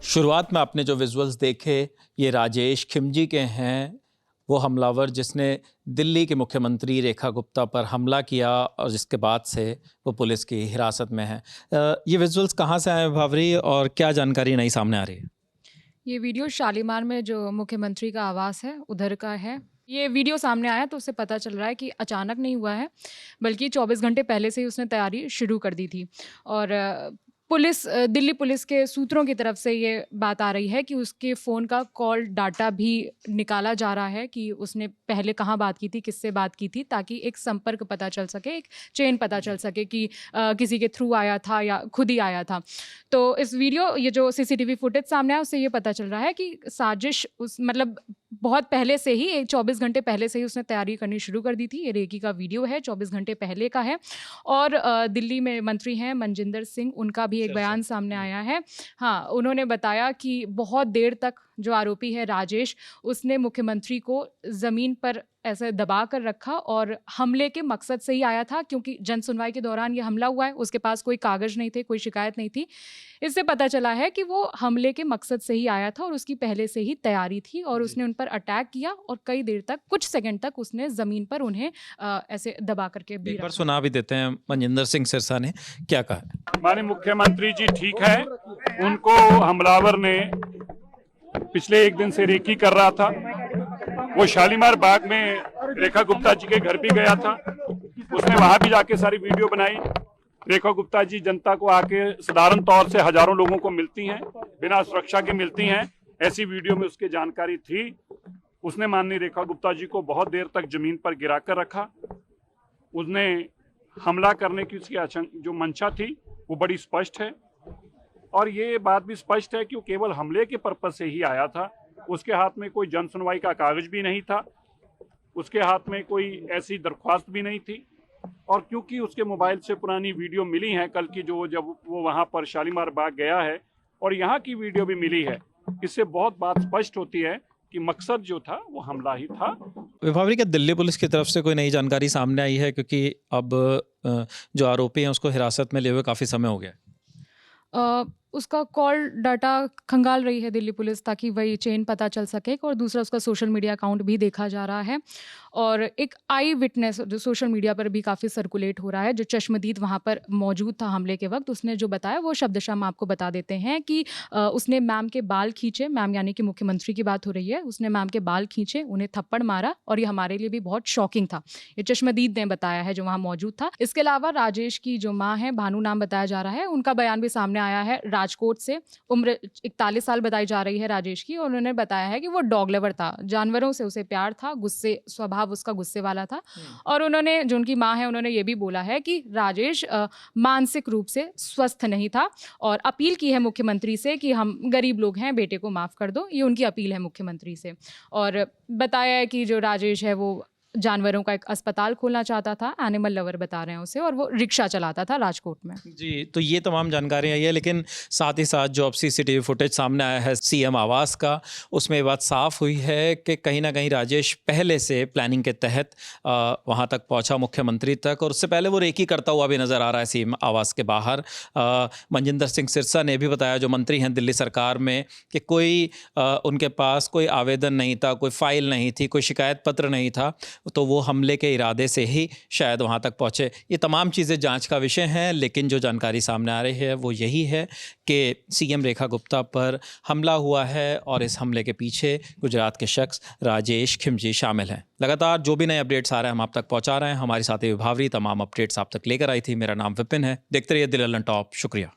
शुरुआत में आपने जो विजुअल्स देखे ये राजेश खिमजी के हैं, वो हमलावर जिसने दिल्ली के मुख्यमंत्री रेखा गुप्ता पर हमला किया और जिसके बाद से वो पुलिस की हिरासत में है। ये विजुअल्स कहाँ से आए भावरी और क्या जानकारी नई सामने आ रही है? ये वीडियो शालीमार में जो मुख्यमंत्री का आवास है उधर का है। ये वीडियो सामने आया तो उससे पता चल रहा है कि अचानक नहीं हुआ है, बल्कि 24 घंटे पहले से ही उसने तैयारी शुरू कर दी थी। और दिल्ली पुलिस के सूत्रों की तरफ से ये बात आ रही है कि उसके फ़ोन का कॉल डाटा भी निकाला जा रहा है कि उसने पहले कहाँ बात की थी, किससे बात की थी, ताकि एक संपर्क पता चल सके, एक चेन पता चल सके कि किसी के थ्रू आया था या खुद ही आया था। तो इस वीडियो ये जो सीसीटीवी फुटेज सामने आया उससे ये पता चल रहा है कि साजिश उस मतलब बहुत पहले से ही 24 घंटे पहले से ही उसने तैयारी करनी शुरू कर दी थी। ये रेकी का वीडियो है, 24 घंटे पहले का है। और दिल्ली में मंत्री हैं मनजिंदर सिंह, उनका भी एक बयान सामने आया है। हाँ, उन्होंने बताया कि बहुत देर तक जो आरोपी है राजेश, उसने मुख्यमंत्री को ज़मीन पर ऐसे दबा कर रखा और हमले के मकसद से ही आया था, क्योंकि जन सुनवाई के दौरान ये हमला हुआ है। उसके पास कोई कागज़ नहीं थे, कोई शिकायत नहीं थी। इससे पता चला है कि वो हमले के मकसद से ही आया था और उसकी पहले से ही तैयारी थी और उसने उन पर अटैक किया और कई देर तक, कुछ सेकंड तक उसने ज़मीन पर उन्हें ऐसे दबा करके भी एक बार रखा। सुना भी देते हैं मनजिंदर सिंह सिरसा ने क्या कहा है। माननीय मुख्यमंत्री जी ठीक है, उनको हमलावर ने पिछले एक दिन से रेकी कर रहा था। वो शालीमार बाग में रेखा गुप्ता जी के घर भी गया था, उसने वहां भी जाके सारी वीडियो बनाई। रेखा गुप्ता जी जनता को आके साधारण तौर से हजारों लोगों को मिलती हैं, बिना सुरक्षा के मिलती हैं। ऐसी वीडियो में उसकी जानकारी थी। उसने माननीय रेखा गुप्ता जी को बहुत देर तक जमीन पर गिरा कर रखा। उसने हमला करने की उसकी जो मंशा थी वो बड़ी स्पष्ट है, और ये बात भी स्पष्ट है कि वो केवल हमले के पर्पज से ही आया था। उसके हाथ में कोई जन सुनवाई का कागज भी नहीं था, उसके हाथ में कोई ऐसी दरख्वास्त भी नहीं थी। और क्योंकि उसके मोबाइल से पुरानी वीडियो मिली है कल की, जो जब वो वहाँ पर शालीमार बाग गया है, और यहाँ की वीडियो भी मिली है, इससे बहुत बात स्पष्ट होती है कि मकसद जो था वो हमला ही था। भावरी, क्या दिल्ली पुलिस की तरफ से कोई नई जानकारी सामने आई है? क्योंकि अब जो आरोपी हैं उसको हिरासत में लिए हुए काफ़ी समय हो गया है। उसका कॉल डाटा खंगाल रही है दिल्ली पुलिस, ताकि वही चेन पता चल सके। और दूसरा, उसका सोशल मीडिया अकाउंट भी देखा जा रहा है। और एक आई विटनेस जो सोशल मीडिया पर भी काफ़ी सर्कुलेट हो रहा है, जो चश्मदीद वहाँ पर मौजूद था हमले के वक्त, उसने जो बताया वो शब्दशः हम आपको बता देते हैं कि उसने मैम के बाल खींचे। मैम यानी कि मुख्यमंत्री की बात हो रही है। उसने मैम के बाल खींचे, उन्हें थप्पड़ मारा, और ये हमारे लिए भी बहुत शॉकिंग था। ये चश्मदीद ने बताया है जो वहाँ मौजूद था। इसके अलावा राजेश की जो माँ है, भानु नाम बताया जा रहा है, उनका बयान भी सामने आया है। राजकोट से, उम्र 41 साल बताई जा रही है राजेश की, और उन्होंने बताया है कि वो डॉग लवर था, जानवरों से उसे प्यार था, स्वभाव उसका गुस्से वाला था। और उन्होंने, जो उनकी माँ है, उन्होंने ये भी बोला है कि राजेश मानसिक रूप से स्वस्थ नहीं था, और अपील की है मुख्यमंत्री से कि हम गरीब लोग हैं, बेटे को माफ़ कर दो। ये उनकी अपील है मुख्यमंत्री से। और बताया है कि जो राजेश है वो जानवरों का एक अस्पताल खोलना चाहता था, एनिमल लवर बता रहे हैं उसे, और वो रिक्शा चलाता था राजकोट में। जी, तो ये तमाम जानकारी आई है, लेकिन साथ ही साथ जो अब सीसीटीवी फुटेज सामने आया है सीएम आवास का, उसमें ये बात साफ हुई है कि कहीं ना कहीं राजेश पहले से प्लानिंग के तहत वहाँ तक पहुँचा, मुख्यमंत्री तक, और उससे पहले वो रेकी करता हुआ भी नज़र आ रहा है सीएम आवास के बाहर। मनजिंदर सिंह सिरसा ने भी बताया, जो मंत्री हैं दिल्ली सरकार में, कि कोई उनके पास कोई आवेदन नहीं था, कोई फाइल नहीं थी, कोई शिकायत पत्र नहीं था, तो वो हमले के इरादे से ही शायद वहाँ तक पहुँचे। ये तमाम चीज़ें जांच का विषय हैं, लेकिन जो जानकारी सामने आ रही है वो यही है कि सीएम रेखा गुप्ता पर हमला हुआ है और इस हमले के पीछे गुजरात के शख्स राजेश खिमजी शामिल हैं। लगातार जो भी नए अपडेट्स आ रहे हैं हम आप तक पहुँचा रहे हैं। हमारी साथी विभावरी तमाम अपडेट्स आप तक लेकर आई थी। मेरा नाम विपिन है। देखते रहिए दिल ललन टॉप। शुक्रिया।